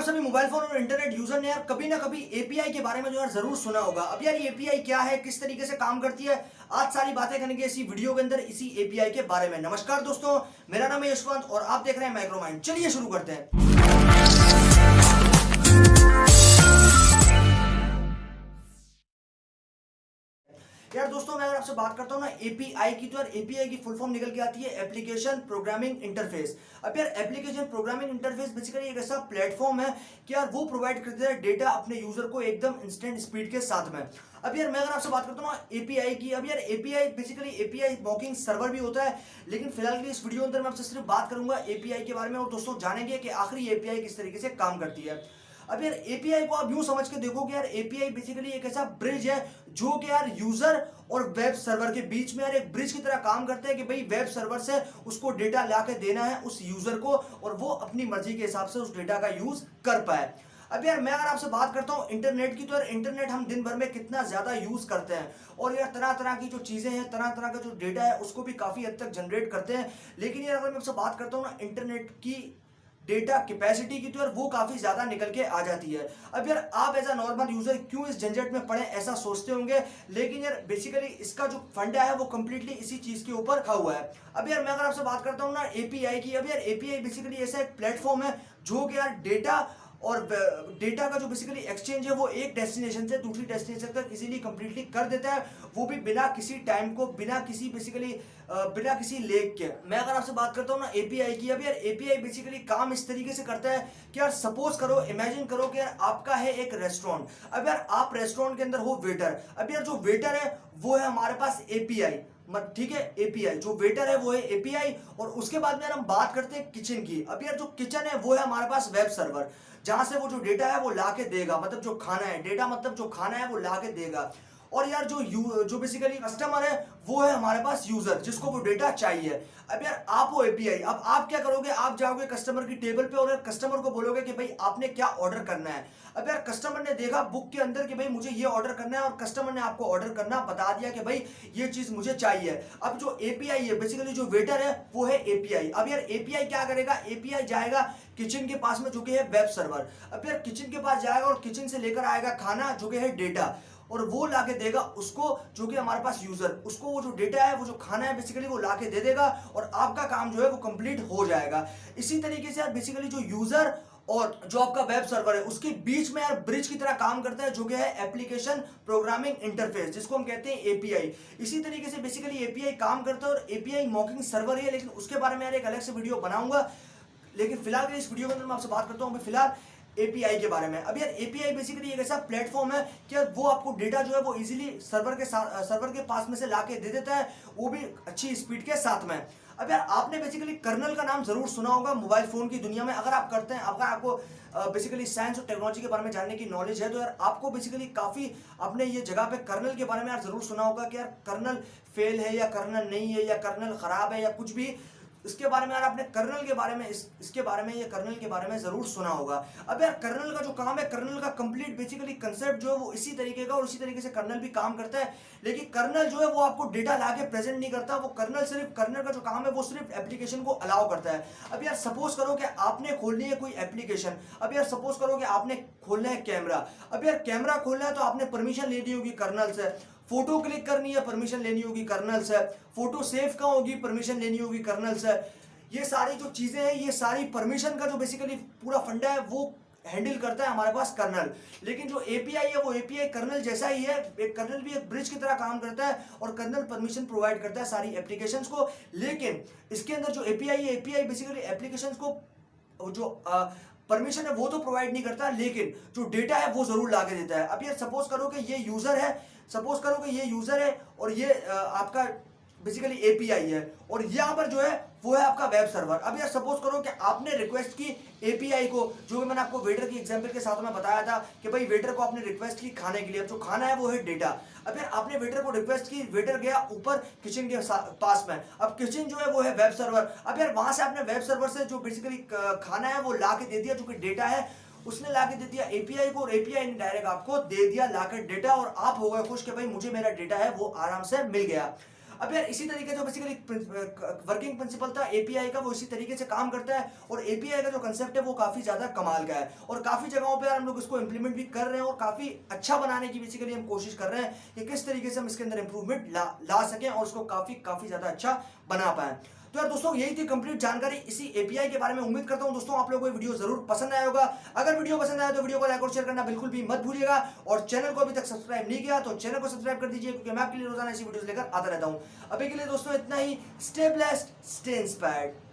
आप सभी mobile phone और इंटरनेट यूजर ने यार कभी ना कभी एपीआई के बारे में जो यार जरूर सुना होगा। अब यार ये एपीआई क्या है, किस तरीके से काम करती है, आज सारी बातें करेंगे इसी वीडियो के अंदर इसी एपीआई के बारे में। नमस्कार दोस्तों, मेरा नाम है यशवंत और आप देख रहे हैं माइक्रोमाइंड। चलिए शुरू करते हैं। यार दोस्तों, मैं अगर आपसे बात करता हूँ ना एपीआई की, तो यार एपीआई की फुल फॉर्म निकल के आती है एप्लीकेशन प्रोग्रामिंग इंटरफेस। अब यार एप्लीकेशन प्रोग्रामिंग इंटरफेस बेसिकली एक ऐसा प्लेटफॉर्म है कि यार वो प्रोवाइड करता है डेटा अपने यूजर को एकदम इंस्टेंट स्पीड के साथ में। अब यार मैं अगर आपसे बात करता हूँ ना एपीआई की, अब यार एपीआई बेसिकली एपीआई मॉकिंग सर्वर भी होता है, लेकिन फिलहाल के लिए इस वीडियो के अंदर मैं आपसे सिर्फ बात करूंगा एपीआई के बारे में। और दोस्तों जानेंगे कि आखिर एपीआई किस तरीके से काम करती है। अब यार एपीआई को आप यूं समझ के देखो कि यार एपीआई बेसिकली एक ऐसा ब्रिज है जो कि यार यूजर और वेब सर्वर के बीच में यार एक ब्रिज की तरह काम करते हैं कि भाई वेब सर्वर से उसको डेटा ला के देना है उस यूजर को और वो अपनी मर्जी के हिसाब से उस डेटा का यूज कर पाए। अब यार मैं अगर आपसे बात करता हूँ इंटरनेट की, तो यार इंटरनेट हम दिन भर में कितना ज्यादा यूज करते हैं और यार तरह तरह की जो चीजें हैं, तरह तरह का जो डेटा है उसको भी काफी हद तक जनरेट करते हैं। लेकिन यार अगर मैं आपसे बात करता हूँ ना इंटरनेट की डेटा कैपेसिटी की, तो यार वो काफी ज्यादा निकल के आ जाती है। अब यार आप एज अ नॉर्मल यूजर क्यों इस झंझट में पड़े ऐसा सोचते होंगे, लेकिन यार बेसिकली इसका जो फंडा है वो कंप्लीटली इसी चीज के ऊपर रखा हुआ है। अब यार मैं अगर आपसे बात करता हूँ ना एपीआई की, अब यार एपीआई बेसिकली ऐसा एक प्लेटफॉर्म है जो कि यार डेटा और डेटा का जो बेसिकली एक्सचेंज है वो एक डेस्टिनेशन से दूसरी डेस्टिनेशन तक इजीली कंप्लीटली कर देता है, वो भी बिना किसी टाइम को, बिना किसी बेसिकली बिना किसी लेग के। मैं अगर आपसे बात करता हूँ ना एपीआई की, अब यार एपीआई बेसिकली काम इस तरीके से करता है कि यार सपोज करो, इमेजिन करो कि यार आपका है एक रेस्टोरेंट। अब यार आप रेस्टोरेंट के अंदर हो वेटर। अब यार जो वेटर है वो है हमारे पास एपीआई, ठीक है, एपीआई जो वेटर है वो है एपीआई। और उसके बाद में यार हम बात करते हैं किचन की। अब यार जो किचन है वो है हमारे पास वेब सर्वर, जहां से वो जो डेटा है वो लाके देगा, मतलब जो खाना है, डेटा मतलब जो खाना है वो लाके देगा। और यार जो बेसिकली कस्टमर है वो है हमारे पास यूजर, जिसको वो डेटा चाहिए। अब यार आप हो एपीआई, अब आप क्या करोगे, आप जाओगे कस्टमर की टेबल पे और कस्टमर को बोलोगे कि भाई आपने क्या ऑर्डर करना है। अब यार कस्टमर ने देखा बुक के अंदर कि भाई मुझे ये ऑर्डर करना है और कस्टमर ने आपको ऑर्डर करना बता दिया कि भाई ये चीज मुझे चाहिए। अब जो एपीआई है बेसिकली जो वेटर है वो है एपीआई। अब यार एपीआई क्या करेगा, एपीआई जाएगा किचन के पास में जो कि है वेब सर्वर। अब यार किचन के पास जाएगा और किचन से लेकर आएगा खाना जो कि है डेटा, और वो लाके देगा उसको जो कि हमारे पास यूजर, उसको वो जो डेटा है, वो जो खाना है बेसिकली वो लाके दे देगा और आपका काम जो है वो कंप्लीट हो जाएगा। इसी तरीके से यार बेसिकली जो यूजर और जो आपका वेब सर्वर है उसके बीच में यार ब्रिज की तरह काम करता है जो कि है एप्लीकेशन प्रोग्रामिंग इंटरफेस, जिसको हम कहते हैं एपीआई। इसी तरीके से बेसिकली एपीआई काम करता है और एपीआई मॉकिंग सर्वर है, लेकिन उसके बारे में यार एक अलग से वीडियो बनाऊंगा। लेकिन फिलहाल इस वीडियो के अंदर मैं आपसे बात करता हूं अभी फिलहाल एपीआई के बारे में। अब यार एपीआई बेसिकली एक ऐसा प्लेटफॉर्म है कि वो आपको डेटा जो है वो इजीली सर्वर के पास में से लाके दे देता है, वो भी अच्छी स्पीड के साथ में। अब यार आपने बेसिकली कर्नल का नाम जरूर सुना होगा मोबाइल फोन की दुनिया में। अगर आप करते हैं, अगर आपको बेसिकली साइंस और टेक्नोलॉजी के बारे में जानने की नॉलेज है, तो यार आपको बेसिकली काफी आपने ये जगह पे कर्नल के बारे में यार जरूर सुना होगा कि यार कर्नल फेल है या कर्नल नहीं है या कर्नल खराब है या कुछ भी, इसके बारे में यार आपने कर्नल के बारे में इसके बारे में, ये कर्नल के बारे में जरूर सुना होगा। अब यार कर्नल का जो काम है, कर्नल का कंप्लीट बेसिकली कंसेप्ट जो है वो इसी तरीके का और उसी तरीके से कर्नल भी काम करता है। लेकिन कर्नल जो है वो आपको डेटा लाके प्रेजेंट नहीं करता, वो कर्नल का जो काम है वो सिर्फ एप्लीकेशन को अलाउ करता है। अब यार सपोज करो कि आपने खोलनी है कोई एप्लीकेशन। अब यार सपोज करो कि आपने खोलना है कैमरा। अब यार कैमरा खोलना है तो आपने परमिशन लेनी होगी कर्नल से, फोटो क्लिक करनी है परमिशन लेनी होगी कर्नल से, फोटो सेव कहाँ होगी परमिशन लेनी होगी कर्नल से। ये सारी जो चीजें हैं, ये सारी परमिशन का जो बेसिकली पूरा फंडा है वो हैंडल करता है हमारे पास कर्नल। लेकिन जो एपीआई है वो एपीआई कर्नल जैसा ही है, एक कर्नल भी एक ब्रिज की तरह काम करता है और कर्नल परमिशन प्रोवाइड करता है सारी एप्लीकेशंस को। लेकिन इसके अंदर जो एपीआई है, एपीआई बेसिकली एप्लीकेशंस को जो परमिशन है वो तो प्रोवाइड नहीं करता, लेकिन जो डेटा है वो जरूर लाके देता है। अब ये सपोज करो कि ये यूजर है, सपोज करो कि ये यूजर है और ये आपका बेसिकली एपीआई है और यहाँ पर जो है वो है आपका वेब सर्वर। अब यार सपोज करो कि आपने रिक्वेस्ट की एपीआई को, जो कि मैंने आपको वेटर की एग्जांपल के साथ में बताया था कि भाई वेटर को आपने रिक्वेस्ट की खाने के लिए, अब जो खाना है वो है डेटा। अब यार आपने वेटर को रिक्वेस्ट की, वेटर गया ऊपर किचन के पास में, अब किचन जो है वो है वेब सर्वर। अब यार वहां से आपने वेब सर्वर से जो बेसिकली खाना है वो ला के दे दिया, जो कि डेटा है उसने लाके दे दिया एपीआई को और एपीआई ने डायरेक्ट आपको दे दिया लाकर डेटा और आप हो गए खुश कि भाई मुझे मेरा डेटा है वो आराम से मिल गया। अब यार इसी तरीके जो बेसिकली वर्किंग प्रिंसिपल था एपीआई का वो इसी तरीके से काम करता है और एपीआई का जो कंसेप्ट है वो काफी ज्यादा कमाल का है और काफी जगहों पे यार हम लोग इसको इंप्लीमेंट भी कर रहे हैं और काफी अच्छा बनाने की बेसिकली हम कोशिश कर रहे हैं कि किस तरीके से हम इसके अंदर इंप्रूवमेंट ला सकें और उसको काफी ज्यादा अच्छा बना पाए। तो यार दोस्तों यही थी कंप्लीट जानकारी इसी एपीआई के बारे में। उम्मीद करता हूं दोस्तों आप लोगों को ये वीडियो जरूर पसंद आया होगा। अगर वीडियो पसंद आया तो वीडियो को लाइक और शेयर करना बिल्कुल भी मत भूलिएगा और चैनल को अभी तक सब्सक्राइब नहीं किया तो चैनल को सब्सक्राइब कर दीजिए क्योंकि मैं आपके लिए रोजाना ऐसी वीडियोस लेकर आता रहता हूं। अभी के लिए दोस्तों इतना ही। Stay blessed, stay inspired.